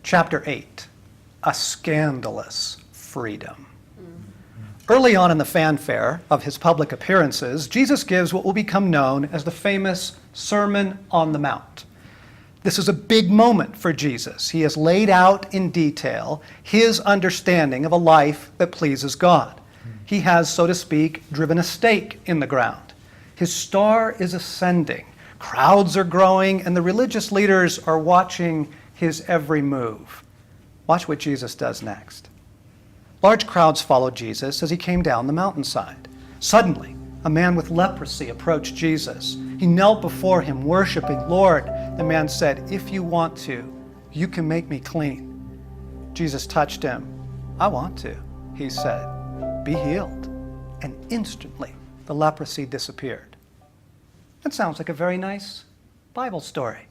Chapter 8, a scandalous freedom. Early on in the fanfare of his public appearances, Jesus gives what will become known as the famous Sermon on the Mount. This is a big moment for Jesus. He has laid out in detail his understanding of a life that pleases God. He has, so to speak, driven a stake in the ground. His star is ascending. Crowds are growing, and the religious leaders are watching his every move. Watch what Jesus does next. Large crowds followed Jesus as he came down the mountainside. Suddenly, a man with leprosy approached Jesus. He knelt before him, worshiping. "Lord," the man said, "if you want to, you can make me clean." Jesus touched him. "I want to," he said. "Be healed." And instantly, the leprosy disappeared. That sounds like a very nice Bible story,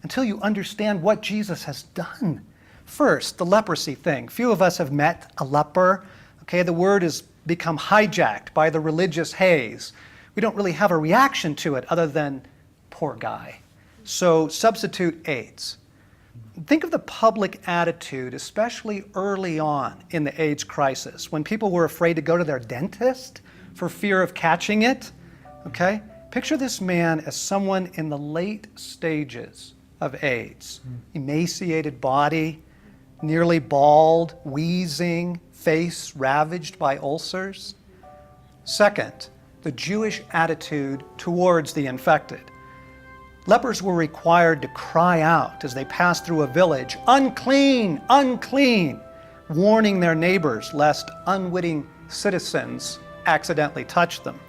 until you understand what Jesus has done. First, the leprosy thing. Few of us have met a leper. Okay, the word has become hijacked by the religious haze. We don't really have a reaction to it other than, poor guy. So substitute AIDS. Think of the public attitude, especially early on in the AIDS crisis, when people were afraid to go to their dentist for fear of catching it. Okay? Picture this man as someone in the late stages of AIDS. Emaciated body, nearly bald, wheezing, face ravaged by ulcers. Second, the Jewish attitude towards the infected. Lepers were required to cry out as they passed through a village, "Unclean, unclean," warning their neighbors lest unwitting citizens accidentally touch them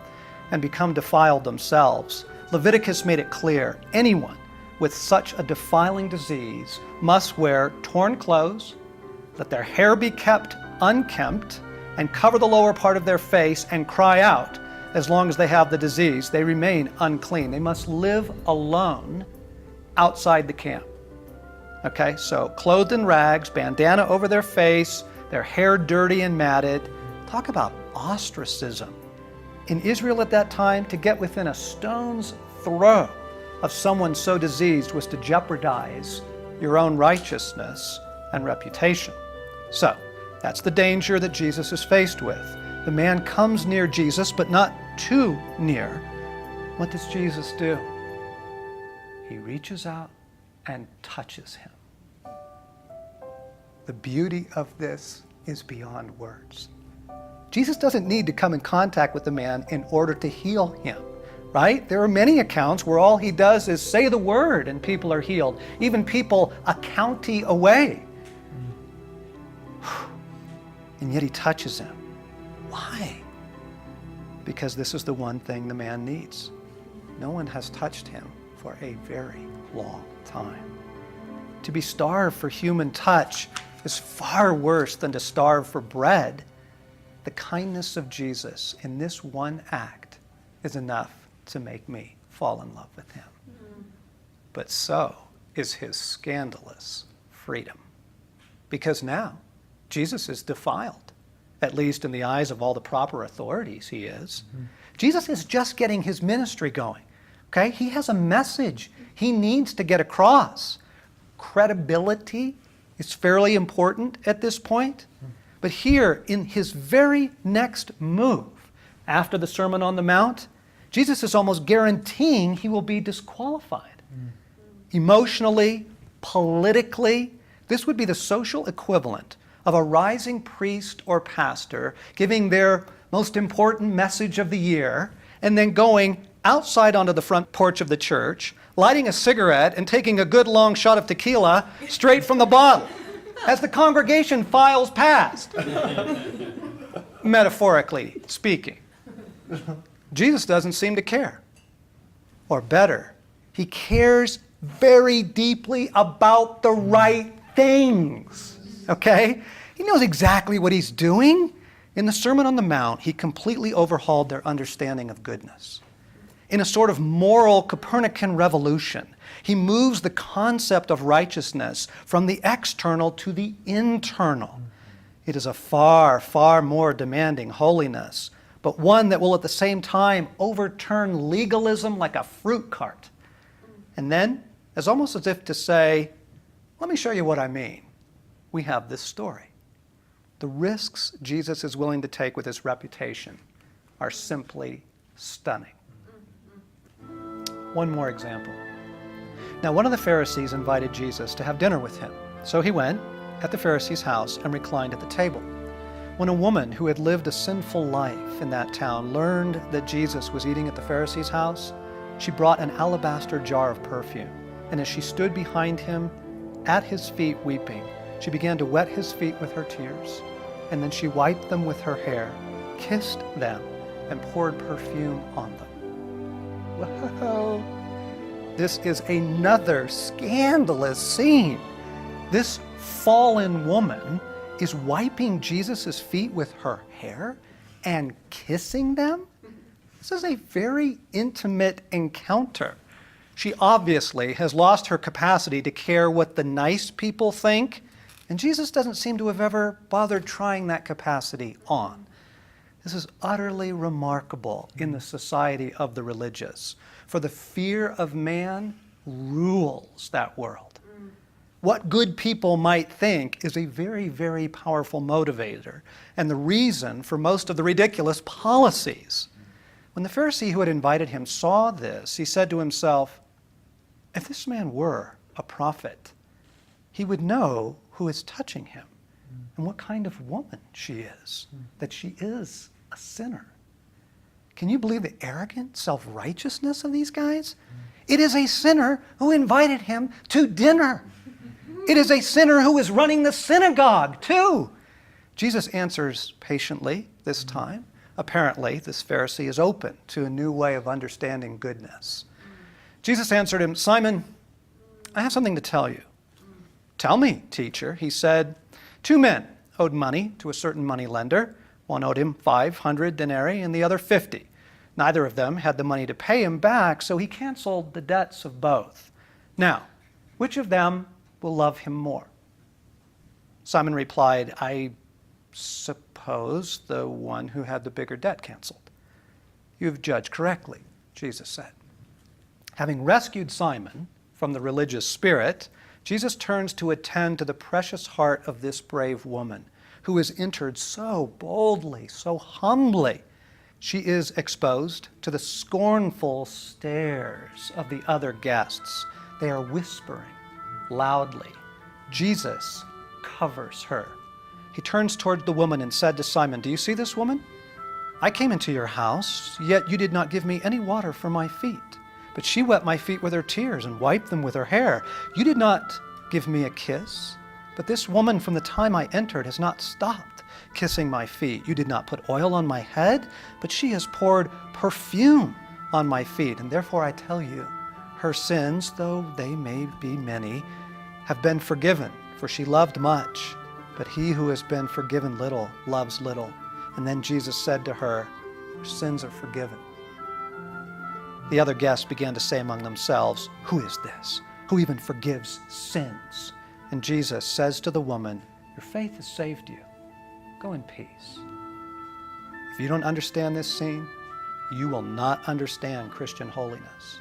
and become defiled themselves. Leviticus made it clear anyone with such a defiling disease must wear torn clothes, let their hair be kept unkempt, and cover the lower part of their face and cry out. As long as they have the disease, they remain unclean. They must live alone outside the camp. Okay, so clothed in rags, bandana over their face, their hair dirty and matted. Talk about ostracism. In Israel at that time, to get within a stone's throw of someone so diseased was to jeopardize your own righteousness and reputation. So, that's the danger that Jesus is faced with. The man comes near Jesus, but not too near. What does Jesus do? He reaches out and touches him. The beauty of this is beyond words. Jesus doesn't need to come in contact with the man in order to heal him. Right? There are many accounts where all he does is say the word and people are healed, even people a county away. And yet he touches him. Why? Because this is the one thing the man needs. No one has touched him for a very long time. To be starved for human touch is far worse than to starve for bread. The kindness of Jesus in this one act is enough to make me fall in love with him. But so is his scandalous freedom. Because now, Jesus is defiled, at least in the eyes of all the proper authorities he is. Jesus is just getting his ministry going. Okay? He has a message he needs to get across. Credibility is fairly important at this point. But here, in his very next move, after the Sermon on the Mount, Jesus is almost guaranteeing he will be disqualified. Emotionally, politically, this would be the social equivalent of a rising priest or pastor giving their most important message of the year and then going outside onto the front porch of the church, lighting a cigarette and taking a good long shot of tequila straight from the bottle as the congregation files past, metaphorically speaking. Jesus doesn't seem to care. Or better, he cares very deeply about the right things. Okay? He knows exactly what he's doing. In the Sermon on the Mount, he completely overhauled their understanding of goodness. In a sort of moral Copernican revolution, he moves the concept of righteousness from the external to the internal. It is a far, far more demanding holiness, but one that will at the same time overturn legalism like a fruit cart. And then, as almost as if to say, let me show you what I mean. we have this story. The risks Jesus is willing to take with his reputation are simply stunning. One more example. Now, one of the Pharisees invited Jesus to have dinner with him. So he went at the Pharisee's house and reclined at the table. When a woman who had lived a sinful life in that town learned that Jesus was eating at the Pharisee's house, she brought an alabaster jar of perfume. And as she stood behind him at his feet weeping, she began to wet his feet with her tears. And then she wiped them with her hair, kissed them, and poured perfume on them. Whoa! This is another scandalous scene. This fallen woman is wiping Jesus' feet with her hair and kissing them? This is a very intimate encounter. She obviously has lost her capacity to care what the nice people think, and Jesus doesn't seem to have ever bothered trying that capacity on. This is utterly remarkable in the society of the religious, for the fear of man rules that world. What good people might think is a very, very powerful motivator and the reason for most of the ridiculous policies. When the Pharisee who had invited him saw this, he said to himself, if this man were a prophet, he would know who is touching him and what kind of woman she is, that she is a sinner. Can you believe the arrogant self-righteousness of these guys? It is a sinner who invited him to dinner. It is a sinner who is running the synagogue, too. Jesus answers patiently this time. Apparently, this Pharisee is open to a new way of understanding goodness. Jesus answered him, Simon, I have something to tell you. Tell me, teacher, he said. 2 men owed money to a certain moneylender. One owed him 500 denarii and the other 50. Neither of them had the money to pay him back, so he canceled the debts of both. Now, which of them will love him more? Simon replied, I suppose the one who had the bigger debt canceled. You have judged correctly, Jesus said. Having rescued Simon from the religious spirit, Jesus turns to attend to the precious heart of this brave woman who has entered so boldly, so humbly. She is exposed to the scornful stares of the other guests. They are whispering loudly. Jesus covers her. He turns toward the woman and said to Simon, do you see this woman? I came into your house, yet you did not give me any water for my feet. But she wet my feet with her tears and wiped them with her hair. You did not give me a kiss. But this woman from the time I entered has not stopped kissing my feet. You did not put oil on my head, but she has poured perfume on my feet. And therefore I tell you, her sins, though they may be many, have been forgiven, for she loved much. But he who has been forgiven little loves little. And then Jesus said to her, her sins are forgiven. The other guests began to say among themselves, who is this, who even forgives sins? And Jesus says to the woman, your faith has saved you. Go in peace. If you don't understand this scene, you will not understand Christian holiness.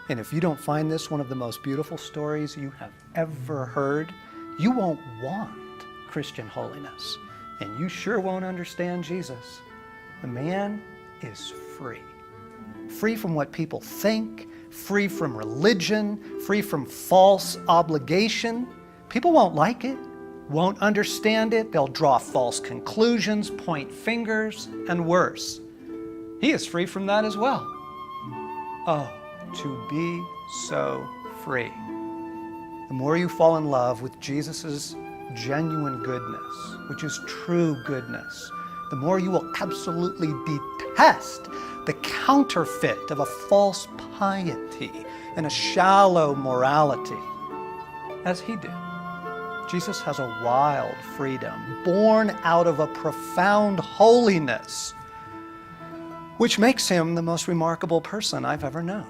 And if you don't find this one of the most beautiful stories you have ever heard, you won't want Christian holiness. And you sure won't understand Jesus. The man is free. Free from what people think, free from religion, free from false obligation. People won't like it, won't understand it. They'll draw false conclusions, point fingers, and worse. He is free from that as well. Oh, to be so free. The more you fall in love with Jesus' genuine goodness, which is true goodness, the more you will absolutely detest the counterfeit of a false piety and a shallow morality, as he did. Jesus has a wild freedom, born out of a profound holiness, which makes him the most remarkable person I've ever known.